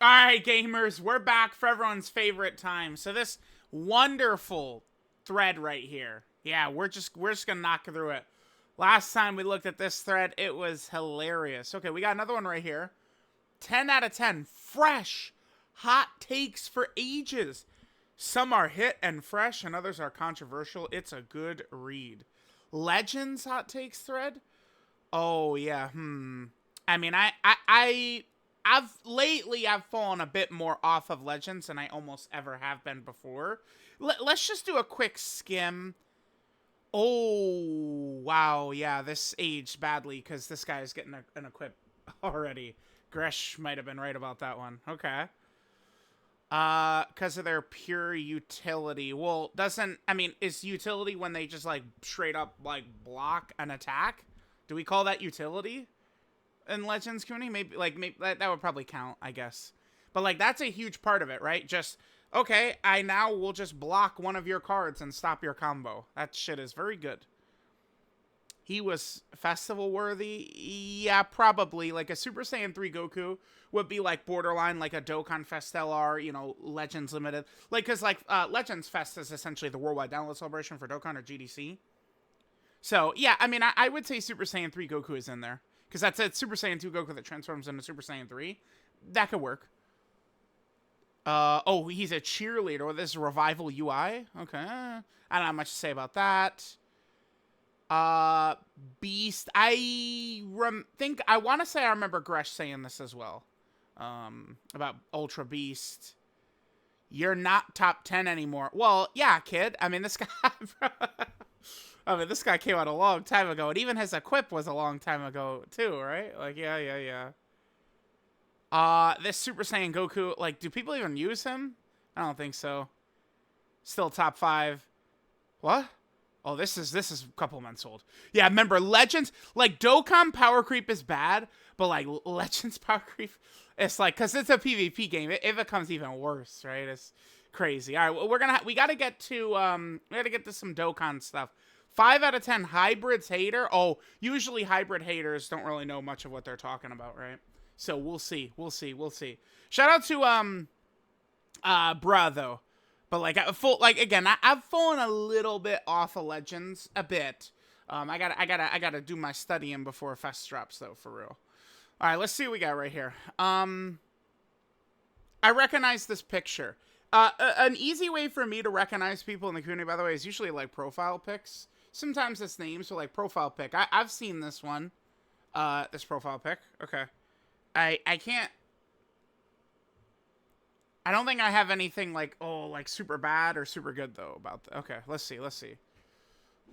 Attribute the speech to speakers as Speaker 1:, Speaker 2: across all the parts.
Speaker 1: Alright, gamers, we're back for everyone's favorite time. So this wonderful thread right here. Yeah, we're just gonna knock through it. Last time we looked at this thread, it was hilarious. Okay, we got another one right here. 10 out of 10. Fresh. Hot takes for ages. Some are hit and fresh, and others are controversial. It's a good read. Legends hot takes thread? Oh, yeah. I mean, I've fallen a bit more off of Legends than I almost ever have been before. Let's just do a quick skim. Oh, wow. Yeah, this aged badly because this guy is getting an equip already. Gresh might have been right about that one. Okay. Because of their pure utility. Well, is utility when they just, like, straight up, like, block an attack? Do we call that utility in Legends community? Maybe that would probably count, I guess. But, like, that's a huge part of it, right? Just, okay, I now will just block one of your cards and stop your combo. That shit is very good. He was festival worthy. Yeah, probably. Like a Super Saiyan 3 Goku would be like borderline like a Dokkan Festelar, you know, Legends Limited. Like, because like Legends Fest is essentially the worldwide download celebration for Dokkan or GDC. So, yeah, I mean, I would say Super Saiyan 3 Goku is in there. Because that's a Super Saiyan 2 Goku that transforms into Super Saiyan 3. That could work. Oh, he's a cheerleader. This is Revival UI. Okay. I don't have much to say about that. Beast. I want to say I remember Gresh saying this as well. About Ultra Beast. You're not top 10 anymore. Well, yeah, kid. I mean, this guy... this guy came out a long time ago. And even his equip was a long time ago, too, right? Like, yeah. This Super Saiyan Goku, like, do people even use him? I don't think so. Still top 5. What? Oh, this is a couple months old. Yeah, remember, Legends, like, Dokkan power creep is bad, but, like, Legends power creep, it's like, because it's a PvP game, it becomes even worse, right? It's crazy. All right, we gotta get to some Dokkan stuff. 5 out of 10 hybrids hater. Oh, usually hybrid haters don't really know much of what they're talking about, right? So we'll see. Shout out to bruh though, but like I've fallen a little bit off of Legends, a bit. I gotta do my studying before Fest drops though, for real. All right, let's see what we got right here. I recognize this picture. An easy way for me to recognize people in the community, by the way, is usually like profile pics. Sometimes it's names, so like profile pic. I've seen this one. This profile pic. Okay. I don't think I have anything like, like super bad or super good though about that. Okay, let's see.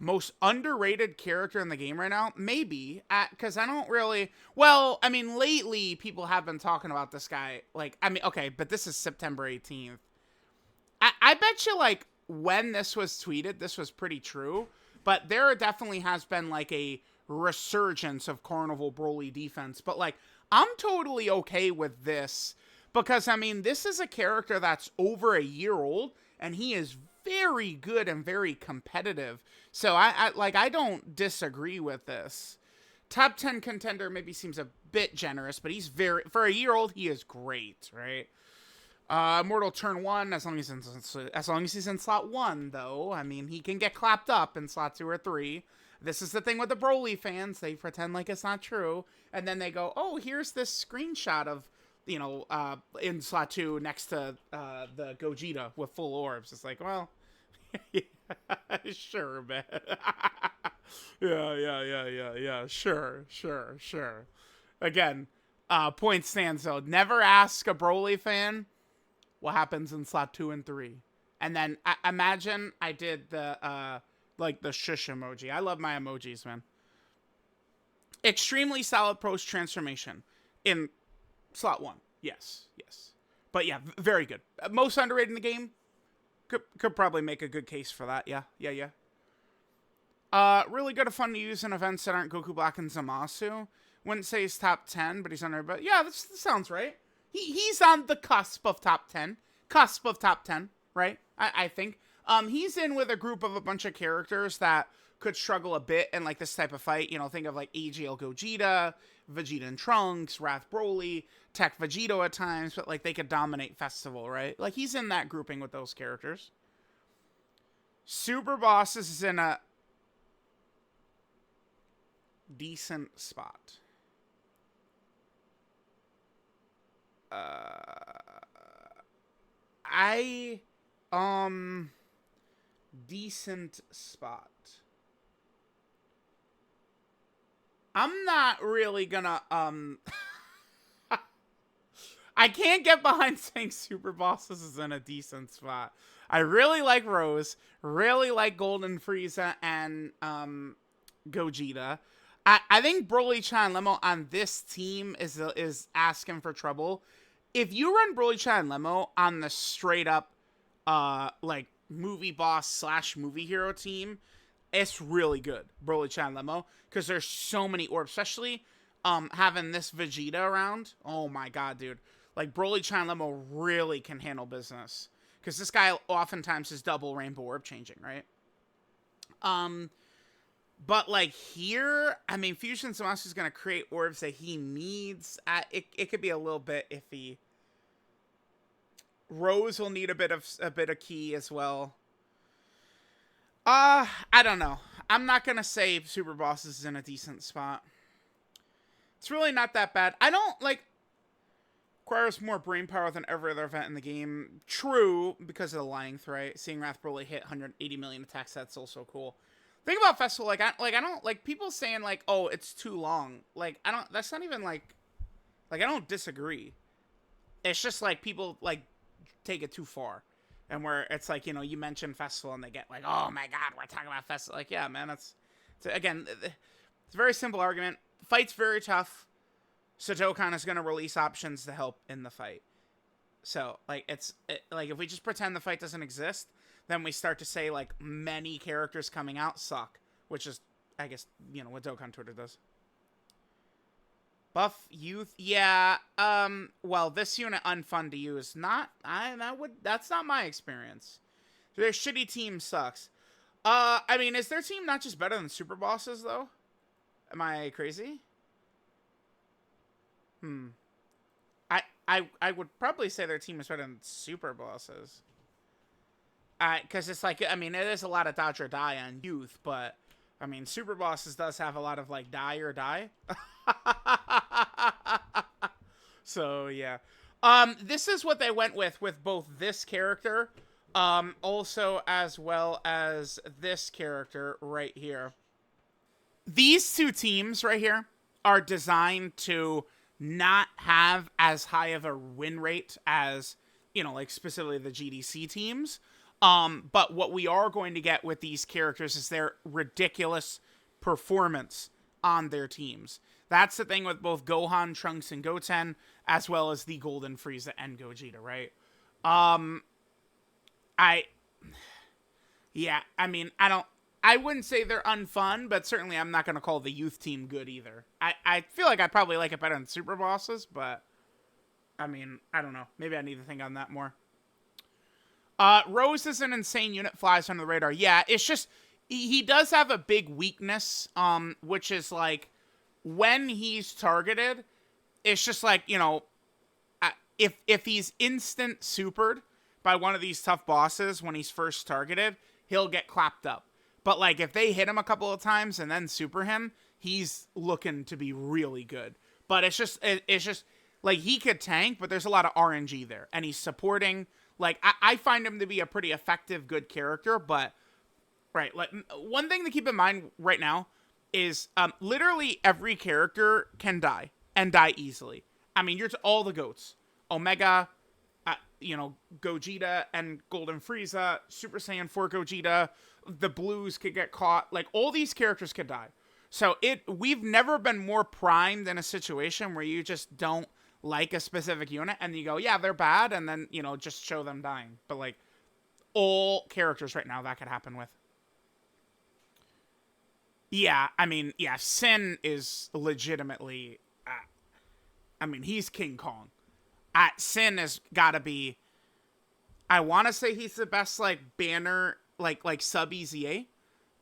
Speaker 1: Most underrated character in the game right now? Maybe, because I don't really... Well, I mean, lately people have been talking about this guy. Like, I mean, okay, but this is September 18th. I bet you, like, when this was tweeted, this was pretty true. But there definitely has been, like, a resurgence of Carnival Broly defense. But, like, I'm totally okay with this. Because, I mean, this is a character that's over a year old. And he is very good and very competitive. So, I don't disagree with this. Top 10 contender maybe seems a bit generous. But he's for a year old, he is great, right? Immortal turn 1, as long as he's in slot 1, though. I mean, he can get clapped up in slot 2 or 3. This is the thing with the Broly fans. They pretend like it's not true. And then they go, oh, here's this screenshot of, you know, in slot 2 next to the Gogeta with full orbs. It's like, well, yeah, sure, man. Yeah. Sure. Again, point stands, though. Never ask a Broly fan what happens in slot 2 and 3. And then imagine I did the like the shush emoji. I love my emojis, man. Extremely solid post transformation in slot 1. Yes. But yeah, very good. Most underrated in the game. Could probably make a good case for that. Yeah. Really good and fun to use in events that aren't Goku Black and Zamasu. Wouldn't say he's top 10, but he's under. But yeah, this sounds right. He's on the cusp of top 10. Right? I think. He's in with a group of a bunch of characters that could struggle a bit in like this type of fight. You know, think of like AGL Gogeta, Vegeta and Trunks, Wrath Broly, Tech Vegito at times, but like they could dominate Festival, right? Like he's in that grouping with those characters. Super Bosses is in a decent spot. I decent spot. I'm not really gonna I can't get behind saying Super Bosses is in a decent spot. I really like Rose, really like Golden Frieza and Gogeta. I think Broly, Chan, Lemo on this team is asking for trouble. If you run Broly, Chan, Lemo on the straight up like movie boss slash movie hero team, it's really good, Broly, Chan, Lemo, because there's so many orbs, especially having this Vegeta around. Oh my god, dude. Like, Broly, Chan, Lemo really can handle business. Because this guy oftentimes is double rainbow orb changing, right? But, like, here, I mean, Fusion Zamasu is going to create orbs that he needs. It could be a little bit iffy. Rose will need a bit of key as well. I don't know. I'm not going to say Super Bosses is in a decent spot. It's really not that bad. I don't, like, requires more brain power than every other event in the game. True, because of the length, right? Seeing Wrath Broly hit 180 million attacks, that's also cool. Think about Festival, I don't, like, people saying, like, oh, it's too long. Like, that's not even, like, I don't disagree. It's just, like, people, like, take it too far. And where it's, like, you know, you mention Festival and they get, like, oh, my God, we're talking about Festival. Like, yeah, man, again, it's a very simple argument. Fight's very tough. So Dokkan is going to release options to help in the fight. So, like, like, if we just pretend the fight doesn't exist, then we start to say, like, many characters coming out suck. Which is, I guess, you know, what Dokkan Twitter does. Buff youth? Yeah, well, this unit unfun to use. That's not my experience. Their shitty team sucks. I mean, is their team not just better than Super Bosses, though? Am I crazy? I would probably say their team is better than Super Bosses. Because it's like, I mean, it is a lot of dodge or die on youth, but, I mean, Super Bosses does have a lot of, like, die or die. So, yeah. This is what they went with both this character, also as well as this character right here. These two teams right here are designed to not have as high of a win rate as, you know, like specifically the GDC teams. But what we are going to get with these characters is their ridiculous performance on their teams. That's the thing with both Gohan, Trunks, and Goten, as well as the Golden Frieza and Gogeta, right? I wouldn't say they're unfun, but certainly I'm not going to call the youth team good either. I feel like I probably like it better than Super Bosses, but, I mean, I don't know. Maybe I need to think on that more. Rose is an insane unit, flies under the radar. Yeah, it's just, he does have a big weakness, which is, like, when he's targeted, it's just like, you know, if he's instant supered by one of these tough bosses when he's first targeted, he'll get clapped up. But, like, if they hit him a couple of times and then super him, he's looking to be really good. But it's just, like, he could tank, but there's a lot of RNG there. And he's supporting, like, I find him to be a pretty effective, good character. But, right, like, one thing to keep in mind right now is literally every character can die. And die easily. I mean, you're all the GOATs. Omega, you know, Gogeta and Golden Frieza, Super Saiyan 4 Gogeta, the Blues could get caught. Like, all these characters could die. So we've never been more primed in a situation where you just don't like a specific unit and you go, yeah, they're bad, and then, you know, just show them dying. But, like, all characters right now that could happen with. Yeah, I mean, yeah, Sin is legitimately, I mean, he's King Kong. Sin has got to be, I want to say he's the best, like, banner, like sub EZA.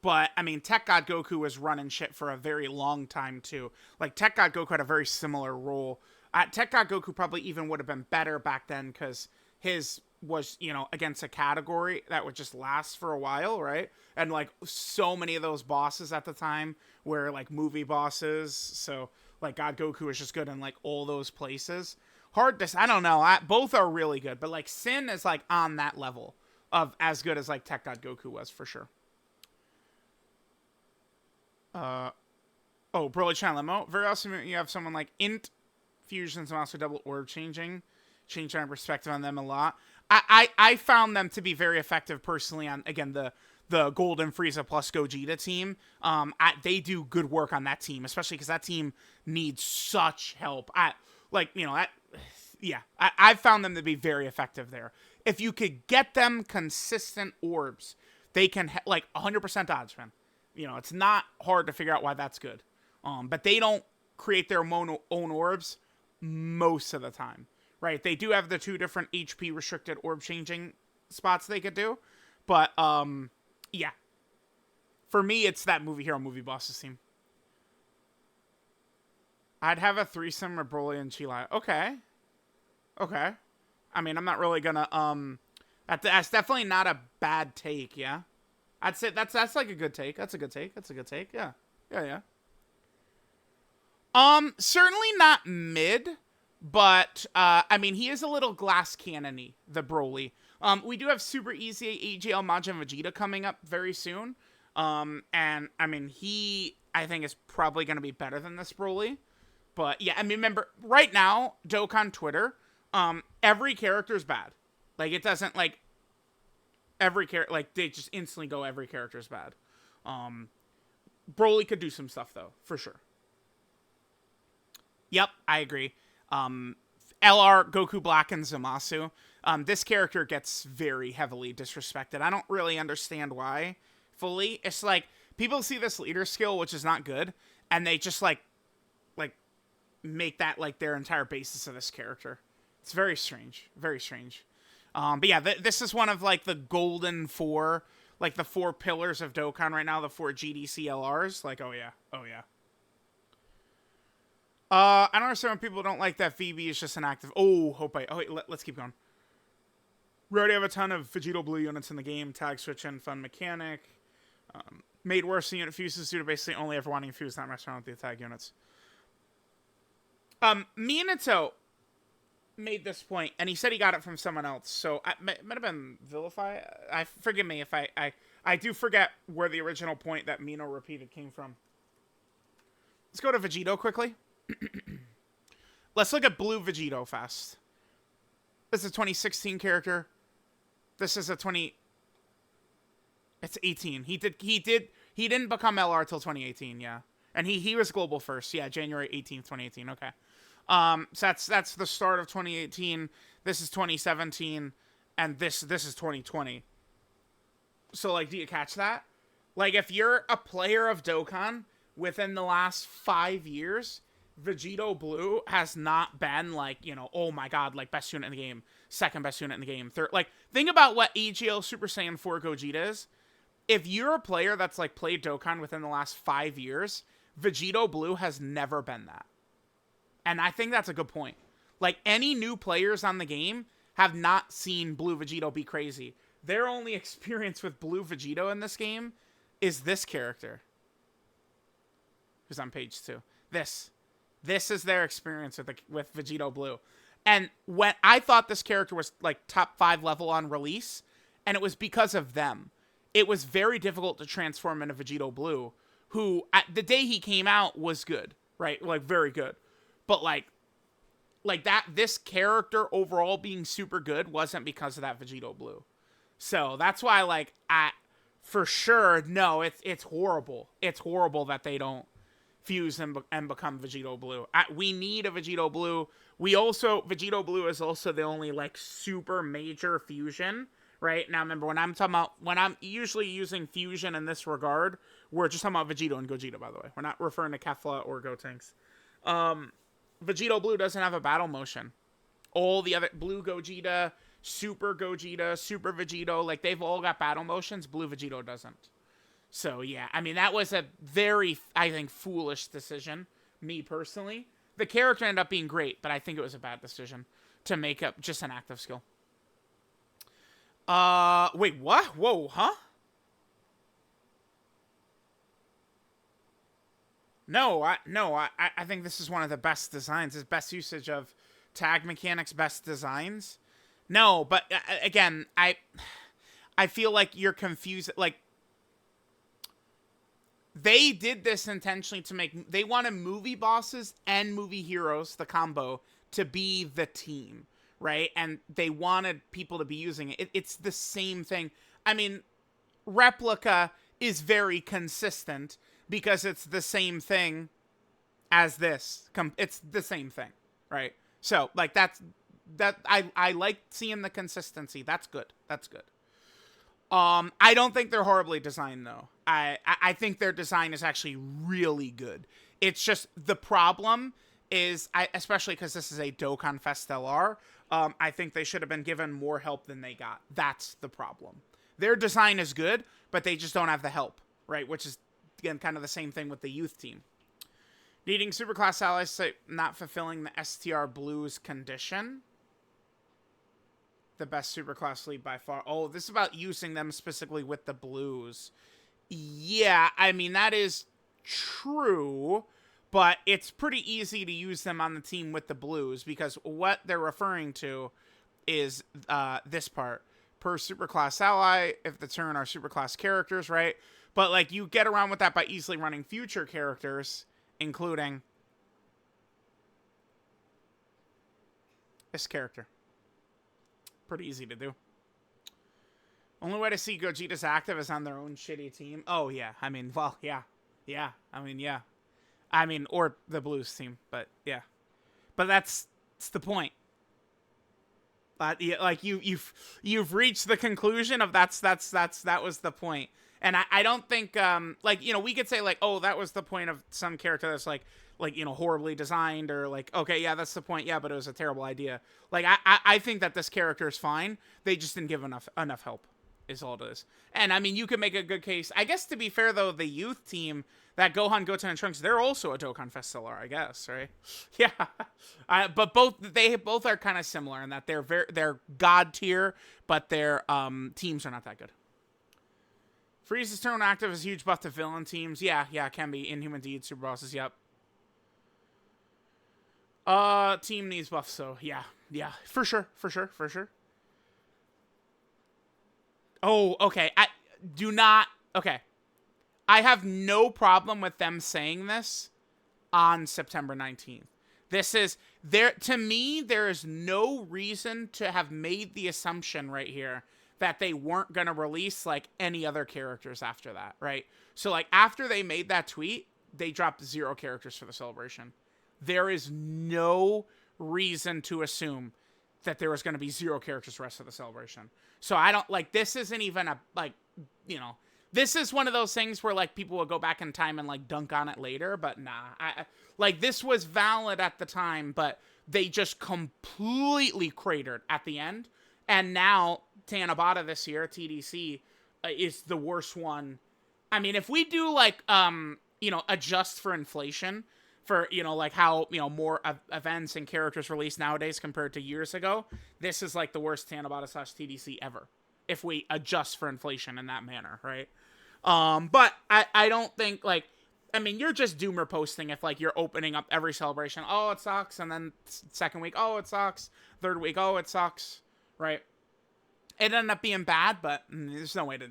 Speaker 1: But, I mean, Tech God Goku was running shit for a very long time, too. Like, Tech God Goku had a very similar role. Tech God Goku probably even would have been better back then because his was, you know, against a category that would just last for a while, right? And, like, so many of those bosses at the time were, like, movie bosses. So, like, God Goku was just good in, like, all those places. Hard to... I don't know. Both are really good. But, like, Sin is, like, on that level of as good as, like, Tech God Goku was, for sure. Oh, Broly Chan Limo. Very awesome. You have someone like Int Fusions and also double orb changing. Change my perspective on them a lot. I found them to be very effective personally on, again, the Golden Frieza plus Gogeta team. They do good work on that team, especially because that team needs such help. I found them to be very effective there. If you could get them consistent orbs, they can, like, 100% odds, man. You know, it's not hard to figure out why that's good. But they don't create their own orbs most of the time, right? They do have the 2 different HP restricted orb changing spots they could do. But, yeah. For me, it's that Movie Hero Movie Bosses team. I'd have a threesome with Broly and Chila. Okay. Okay. I mean, I'm not really gonna, that's definitely not a bad take, yeah? I'd say that's like a good take. That's a good take. That's a good take. Yeah. Yeah. Certainly not mid, but, I mean, he is a little glass cannon-y, the Broly. We do have Super Easy AGL Majin Vegeta coming up very soon. And, I mean, I think, is probably going to be better than this Broly. But, yeah, I mean, remember, right now, Dokkan Twitter, every character is bad. Like, it doesn't, like, every character, like, they just instantly go, every character is bad. Broly could do some stuff, though, for sure. Yep, I agree. LR, Goku Black, and Zamasu. This character gets very heavily disrespected. I don't really understand why fully. It's like, people see this leader skill, which is not good, and they just, like, make that, like, their entire basis of this character. It's very strange. Very strange. But yeah, this is one of, like, the golden 4, like, the 4 pillars of Dokkan right now, the 4 GDC LRs. Like, oh yeah. Oh yeah. I don't understand when people don't like that VB is just an active... Oh, wait, let's keep going. We already have a ton of Vegito Blue units in the game. Tag switch and fun mechanic. Made worse, the unit fuses due to basically only ever wanting to fuse, not messing around with the attack units. Minato made this point, and he said he got it from someone else. So, it might have been Vilify. Forgive me if I do forget where the original point that Mino repeated came from. Let's go to Vegito quickly. Let's look at Blue Vegito fast. This is a 2016 character. This is a It's 18. He didn't become LR till 2018, yeah. And he was global first, yeah, January 18th, 2018. Okay. So that's the start of 2018. This is 2017, and this is 2020. So, like, do you catch that? Like, if you're a player of Dokkan within the last 5 years, Vegito Blue has not been, like, you know, oh my god, like, best unit in the game, second best unit in the game, third. Like, think about what AGL Super Saiyan 4 Gogeta is. If you're a player that's, like, played Dokkan within the last 5 years, Vegito Blue has never been that. And I think that's a good point. Like, any new players on the game have not seen Blue Vegito be crazy. Their only experience with Blue Vegito in this game is this character, who's on page 2. This is their experience with Vegito Blue. And when I thought this character was, like, top 5 level on release, and it was because of them. It was very difficult to transform into Vegito Blue, who, at the day he came out, was good, right? Like, very good. But, like that, this character overall being super good wasn't because of that Vegito Blue. So, that's why, like, for sure, no, it's horrible. It's horrible that they don't fuse and become Vegito Blue. We need a Vegito Blue. Vegito Blue is also the only, like, super major fusion, right? Now, remember, when I'm usually using fusion in this regard, we're just talking about Vegito and Gogeta, by the way. We're not referring to Kefla or Gotenks. Vegito Blue doesn't have a battle motion. All the other, Blue Gogeta, Super Vegito, like, they've all got battle motions. Blue Vegito doesn't. So yeah, I mean that was a very, I think, foolish decision. Me personally, the character ended up being great, but I think it was a bad decision to make up just an active skill. Wait, what? Whoa, huh? No, I think this is one of the best designs. It's best usage of tag mechanics, best designs. No, but again, I feel like you're confused. Like they did this intentionally to make, they wanted movie bosses and movie heroes, the combo, to be the team, right? And they wanted people to be using it. It's the same thing. I mean, Replica is very consistent because it's the same thing as this. It's the same thing, right? So like I like seeing the consistency. That's good. That's good. I don't think they're horribly designed though. I think their design is actually really good. It's just the problem is, especially because this is a Dokkan Fest LR, I think they should have been given more help than they got. That's the problem. Their design is good, but they just don't have the help, right? Which is, again, kind of the same thing with the youth team. Needing superclass allies, not fulfilling the STR Blues condition. The best superclass lead by far. Oh, this is about using them specifically with the Blues. Yeah, I mean, that is true, but it's pretty easy to use them on the team with the Blues because what they're referring to is this part. Per superclass ally, if the turn are superclass characters, right? But, like, you get around with that by easily running future characters, including this character. Pretty easy to do. Only way to see Gogeta's active is on their own shitty team. Oh, yeah. I mean, well, yeah. Yeah. I mean, yeah. I mean, or the Blues team, but yeah. But that's the point. Like you've reached the conclusion of that was the point. And I don't think like, you know, we could say like, oh, that was the point of some character that's like, you know, horribly designed, or like, okay, yeah, that's the point, yeah, but it was a terrible idea. Like I think that this character is fine. They just didn't give enough help, is all it is. And I mean, you could make a good case. I guess to be fair though, the youth team, that Gohan, Goten, and Trunks, they're also a Dokkan Fest LR, I guess, right? Yeah, but they both are kind of similar in that they're god tier, but their teams are not that good. Frieza's turn active is a huge buff to villain teams. Yeah, it can be. Inhuman Deed, Super Bosses, yep. Team needs buffs, so yeah, for sure. Oh, okay. I do not. Okay, I have no problem with them saying this on September 19th. This is there to me. There is no reason to have made the assumption right here that they weren't going to release like any other characters after that, right? So like after they made that tweet, they dropped 0 characters for the celebration. There is no reason to assume that there was going to be 0 characters the rest of the celebration. So I don't like, this isn't even a, like, you know, this is one of those things where like people will go back in time and like dunk on it later, but nah, like this was valid at the time, but they just completely cratered at the end. And now Tanabata this year, TDC, is the worst one. I mean, if we do like, you know, adjust for inflation for, you know, like how, you know, more events and characters released nowadays compared to years ago, this is like the worst Tanabata / TDC ever. If we adjust for inflation in that manner, right? But I don't think like, I mean, you're just doomer posting if like you're opening up every celebration. Oh, it sucks. And then second week, oh, it sucks. Third week, oh, it sucks. Right? It ended up being bad, but there's no way to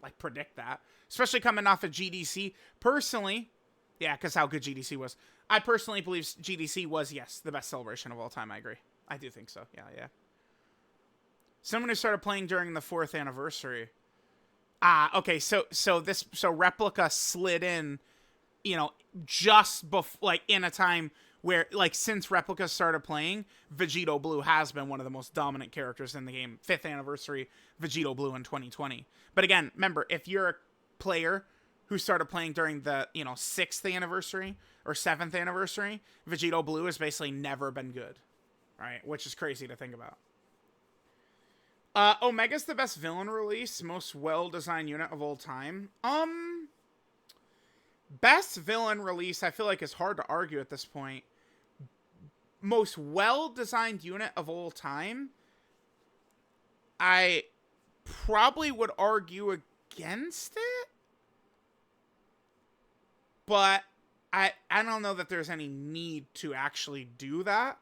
Speaker 1: like predict that, especially coming off of GDC. Personally, yeah, because how good GDC was. I personally believe GDC was, yes, the best celebration of all time. I agree. I do think so. Yeah. Someone who started playing during the 4th anniversary. Okay. So Replica slid in, you know, just like in a time where, like, since Replica started playing, Vegito Blue has been one of the most dominant characters in the game. 5th anniversary, Vegito Blue in 2020. But again, remember, if you're a player who started playing during the, you know, 6th anniversary or 7th anniversary, Vegito Blue has basically never been good, right? Which is crazy to think about. Omega's the best villain release, most well-designed unit of all time. Best villain release, I feel like is hard to argue at this point. Most well-designed unit of all time, I probably would argue against it, but I don't know that there's any need to actually do that.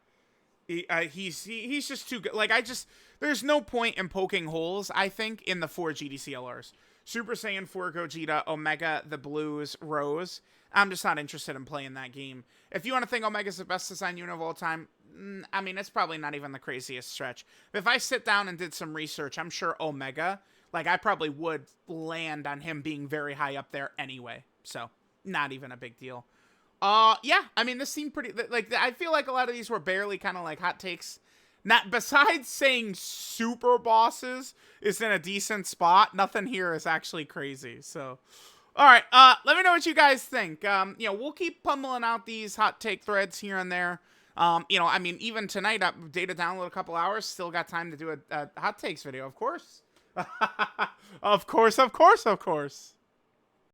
Speaker 1: He's just too good. Like, there's no point in poking holes, I think, in the 4 GDC LRs. Super Saiyan 4 Gogeta, Omega, the Blues, Rose. I'm just not interested in playing that game. If you want to think Omega's the best design unit of all time, I mean, it's probably not even the craziest stretch. But if I sit down and did some research, I'm sure Omega, like, I probably would land on him being very high up there anyway. So, not even a big deal. Yeah, I mean, this seemed pretty, like, I feel like a lot of these were barely kind of like hot takes. Not, besides saying super bosses is in a decent spot, nothing here is actually crazy. So, all right, let me know what you guys think. We'll keep pummeling out these hot take threads here and there. I mean, even tonight, data download a couple hours, still got time to do a hot takes video, of course. Of course.